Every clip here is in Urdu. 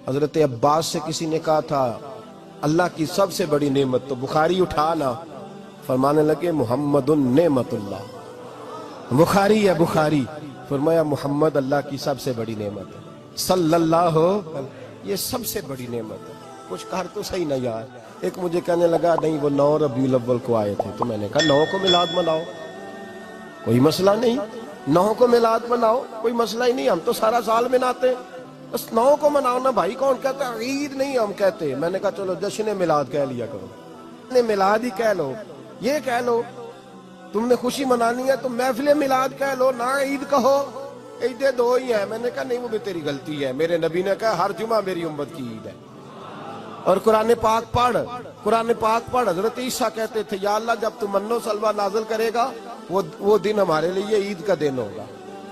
حضرت عباس سے کسی نے کہا تھا اللہ کی سب سے بڑی نعمت، تو بخاری اٹھانا، فرمانے لگے محمد نعمت اللہ، بخاری ہے بخاری، فرمایا محمد اللہ کی سب سے بڑی نعمت ہے، صلی اللہ، یہ سب سے بڑی نعمت ہے۔ کچھ کہا تو صحیح نہ یار، ایک مجھے کہنے لگا نہیں وہ 9 ربیع الاول کو آئے تھے، تو میں نے کہا 9 کو میلاد مناؤ، کوئی مسئلہ نہیں، 9 کو میلاد مناؤ، کوئی مسئلہ ہی نہیں، ہم تو سارا سال مناتے ہیں، بس 9 کو مناؤ نا بھائی، کون کہتا ہے عید نہیں ہم کہتے؟ میں نے کہا چلو جشن میلاد کہہ لیا کرو، میلاد ہی کہہ لو، یہ کہہ لو، تم نے خوشی منانی ہے تو محفل میلاد کہہ لو، نہ عید کہو، عیدیں 2 ہی ہیں۔ میں نے کہا نہیں وہ بھی تیری غلطی ہے، میرے نبی نے کہا ہر جمعہ میری امت کی عید ہے۔ اور قرآن پاک پڑھ، قرآن پاک پڑھ، حضرت عیسیٰ کہتے تھے یا اللہ جب تو من و سلوہ نازل کرے گا وہ دن ہمارے لیے عید کا دن ہوگا۔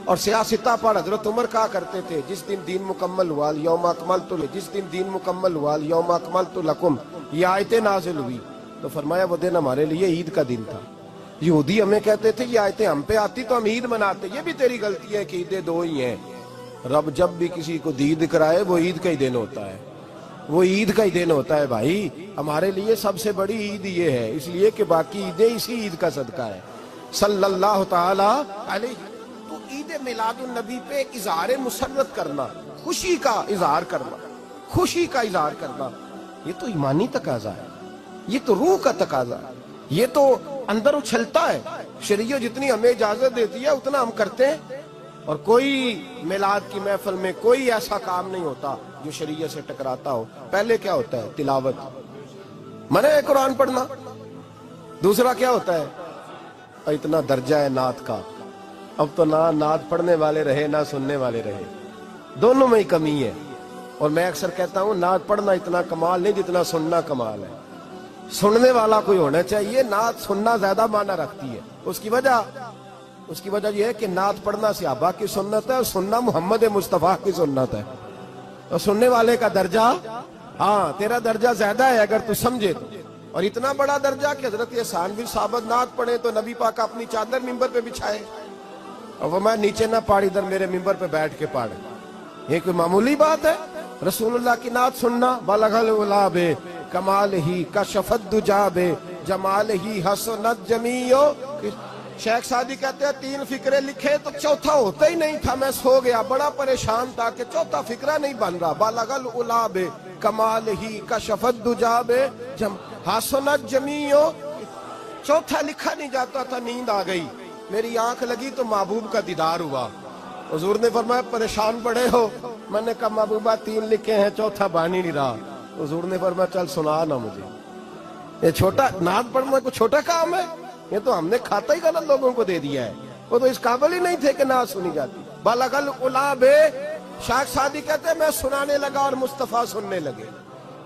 اور سیاستہ پڑھ، حضرت عمر کہا کرتے تھے جس دن دین مکمل ہوا یوم اکملت، جس دن دین مکمل ہوا یوم اکملت لکم، یہ آیتیں نازل ہوئی تو فرمایا وہ دن ہمارے لیے عید کا دن تھا۔ یہودی ہمیں کہتے تھے یہ آیتیں ہم پہ آتی تو ہم عید مناتے، یہ بھی تیری غلطی ہے کہ عیدیں 2 ہی ہیں۔ رب جب بھی کسی کو دید کرائے وہ عید کا ہی دن ہوتا ہے، وہ عید کا ہی دن ہوتا ہے بھائی۔ ہمارے لیے سب سے بڑی عید یہ ہے، اس لیے کہ باقی عیدیں اسی عید کا صدقہ ہے، صلی اللہ تعالی علیہ۔ تو عید میلاد النبی پہ اظہار مسرت کرنا، خوشی کا اظہار کرنا، خوشی کا اظہار کرنا، یہ تو ایمانی تقاضا ہے، یہ تو روح کا تقاضا ہے، یہ تو اندر اچھلتا ہے۔ شریعت جتنی ہمیں اجازت دیتی ہے اتنا ہم کرتے ہیں، اور کوئی میلاد کی محفل میں کوئی ایسا کام نہیں ہوتا جو شریعت سے ٹکراتا ہو۔ پہلے کیا ہوتا ہے؟ تلاوت، منع ہے قرآن پڑھنا۔ دوسرا کیا ہوتا ہے؟ اتنا درجہ ہے نعت کا، اب تو نہ نعت پڑھنے والے رہے نہ سننے والے رہے، دونوں میں ہی کمی ہے۔ اور میں اکثر کہتا ہوں نعت پڑھنا اتنا کمال نہیں جتنا سننا کمال ہے۔ سننے والا کوئی ہونا چاہیے، نعت سننا زیادہ معنی رکھتی ہے۔ اس کی وجہ یہ ہے کہ نعت پڑھنا صحابہ کی سنت ہے اور سننا محمد مصطفیٰ کی سنت ہے، اور سننے والے کا درجہ، ہاں تیرا درجہ زیادہ ہے اگر تو سمجھے تو۔ اور اتنا بڑا درجہ کہ حضرت احسان بن ثابت نعت پڑھے تو نبی پاک اپنی چادر ممبر پہ بچھائے اور وہ میں نیچے نہ پاڑ، ادھر میرے ممبر پہ بیٹھ کے پاڑے، یہ کوئی معمولی بات ہے؟ رسول اللہ کی نعت سننا، بلغ العلا بے کمال ہی کشفت دجا بے جمال ہی حسنت جمیع۔ شیخ سعدی کہتے ہیں 3 فقرے لکھے تو چوتھا ہوتا ہی نہیں تھا، میں سو گیا، بڑا پریشان تھا کہ چوتھا فقرہ نہیں بن رہا۔ بلغ العلا بے کمال ہی کشفت دجا بے حسنت جمیع، چوتھا لکھا نہیں جاتا تھا، نیند آ گئی، میری آنکھ لگی تو محبوب کا دیدار ہوا۔ حضور نے فرمایا پریشان پڑے ہو؟ میں نے کہا محبوبہ 3 لکھے ہیں چوتھا بان ہی نہیں رہا۔ حضور نے فرمایا چل سنا نا مجھے، یہ چھوٹا نعت پڑھنا کوئی چھوٹا کام ہے؟ یہ تو ہم نے کھاتا ہی غلط لوگوں کو دے دیا ہے، وہ تو اس قابل ہی نہیں تھے کہ نعت سنی جاتی۔ بلغ العلا بے، شیخ سعدی کہتے ہیں میں سنانے لگا اور مصطفیٰ سننے لگے۔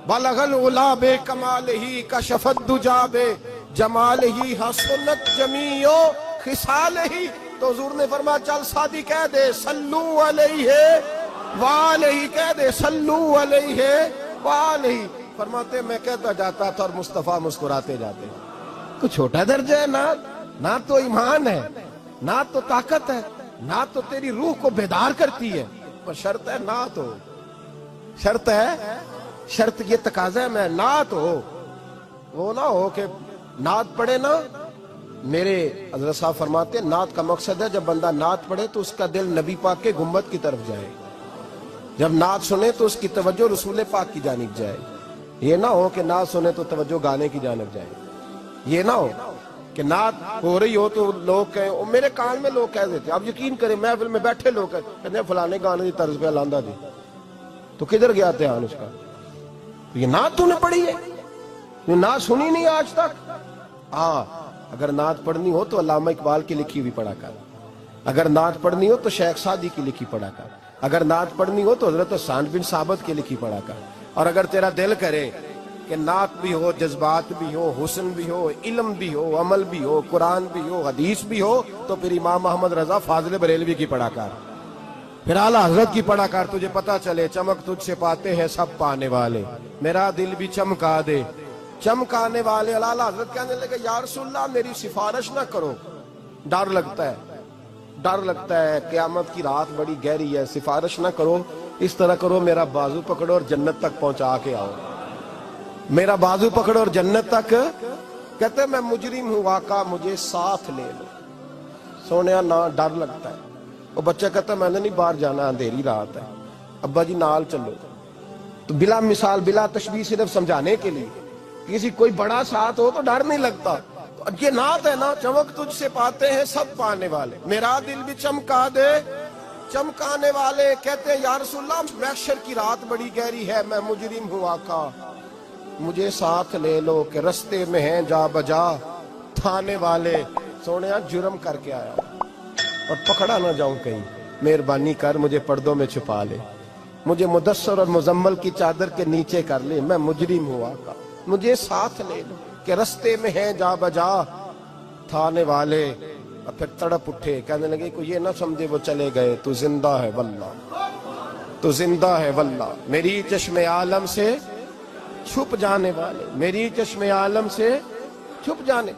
بلغ العلا بے کمال ہی کشفت دجا بے جمال ہی حسنت جمیع خصال ہی۔ تو حضور نے فرمایا چل سعدی کہہ دے صلو علیہ وآلہ، کہہ دے صلو علیہ وآلہ۔ فرماتے میں کہتا جاتا تھا اور مصطفیٰ مسکراتے جاتے۔ کوئی چھوٹا درجہ ہے نعت تو ایمان ہے، نعت تو طاقت ہے، نعت تو تیری روح کو بیدار کرتی ہے، پر شرط ہے نعت ہو، شرط ہے، شرط یہ تقاضا ہے میں نعت ہو، وہ نہ ہو کہ نعت پڑھے نا۔ میرے حضرت صاحب فرماتے ہیں نعت کا مقصد ہے جب بندہ نعت پڑھے تو اس کا دل نبی پاک کے گنبد کی طرف جائے، جب نعت سنے تو اس کی توجہ رسول پاک کی جانب جائے، یہ نہ ہو کہ نعت سنے تو توجہ گانے کی جانب جائے، یہ نہ ہو کہ نعت ہو رہی ہو تو لوگ کہیں، میرے کان میں لوگ کہہ دیتے، آپ یقین کریں محفل میں بیٹھے لوگ کہتے ہیں فلانے گانے کی طرز پہ لاندہ دی، تو کدھر گیا دھیان اس کا؟ یہ نعت تو نے پڑھی ہے، یہ نعت سنی نہیں آج تک۔ ہاں اگر نعت پڑھنی ہو تو علامہ اقبال کی لکھی ہوئی پڑھا کر، اگر نعت پڑھنی ہو تو شیخ سعدی کی لکھی پڑھا کر، اگر نعت پڑھنی ہو تو حضرت احسان بن ثابت کی لکھی پڑھا کر۔ اور اگر تیرا دل کرے کہ نعت بھی ہو، جذبات بھی ہو، حسن بھی ہو، علم بھی ہو، عمل بھی ہو، قرآن بھی ہو، حدیث بھی ہو، تو پھر امام محمد رضا فاضل بریلوی کی پڑھا کر، پھر اعلیٰ حضرت کی پڑھا کر، تجھے پتا چلے چمک تجھ سے پاتے ہیں سب پانے والے، میرا دل بھی چمکا دے چمکانے والے۔ اعلیٰ حضرت کہنے لگے یا رسول اللہ میری سفارش نہ کرو، ڈر لگتا ہے قیامت کی رات بڑی گہری ہے، سفارش نہ کرو اس طرح کرو میرا بازو پکڑو اور جنت تک پہنچا کے آؤ، میرا بازو پکڑو اور جنت تک. کہتے ہیں میں مجرم ہوں آقا مجھے ساتھ لے لو. سونے نہ ڈر لگتا ہے. وہ بچہ کہتا ہے میں نے نہیں باہر جانا، اندھیری رات ہے. ابا جی نال چلو. تو بلا مثال بلا تشبیہ صرف سمجھانے کے لیے، کسی کوئی بڑا ساتھ ہو تو ڈر نہیں لگتا. تو یہ نعت ہے نا، چمک تجھ سے پاتے ہیں سب پانے والے، میرا دل بھی چمکا دے چمکانے والے. کہتے ہیں یا رسول اللہ محشر کی رات بڑی گہری ہے، میں مجرم ہوں آقا مجھے ساتھ لے لو کہ رستے میں ہیں جا بجا تھانے والے. سونے جرم کر کے آیا اور پکڑا نہ جاؤں کہیں، مہربانی کر مجھے پردوں میں چھپا لے، مجھے مدثر اور مزمل کی چادر کے نیچے کر لے، میں مجرم ہوں آقا مجھے ساتھ لے لو کہ رستے میں ہیں جا بجا تھانے والے. اور پھر تڑپ اٹھے، کہنے لگے کوئی یہ نہ سمجھے وہ چلے گئے، تو زندہ ہے واللہ تو زندہ ہے واللہ، میری چشم عالم سے چھپ جانے والے، میری چشم عالم سے چھپ جانے